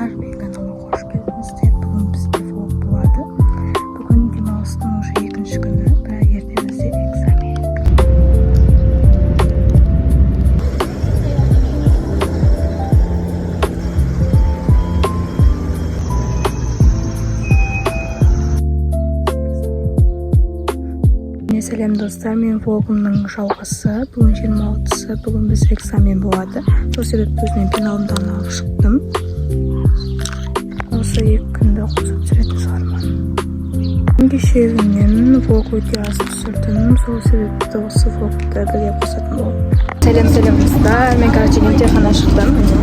dostlar, benim kanalıma hoş geldiniz. Bugün bizde vlog болады. Bugün demалыстың уже екінші күні, бірақ ертеңімізде экзамен. Сәлем достар, мен влогымның жалғасы. Бүгін 26-сы, бүгін біз экзамен болады. Сол себепті өзімен пеналымдан алып шықтым. Осы екі күнді қосып жүретін шығармын. Кешегінен влог өте аз түсірдім. Сол себепті осы влогты бірге қосатын болдым. Сәлем достар, мен емтиханға шықтым.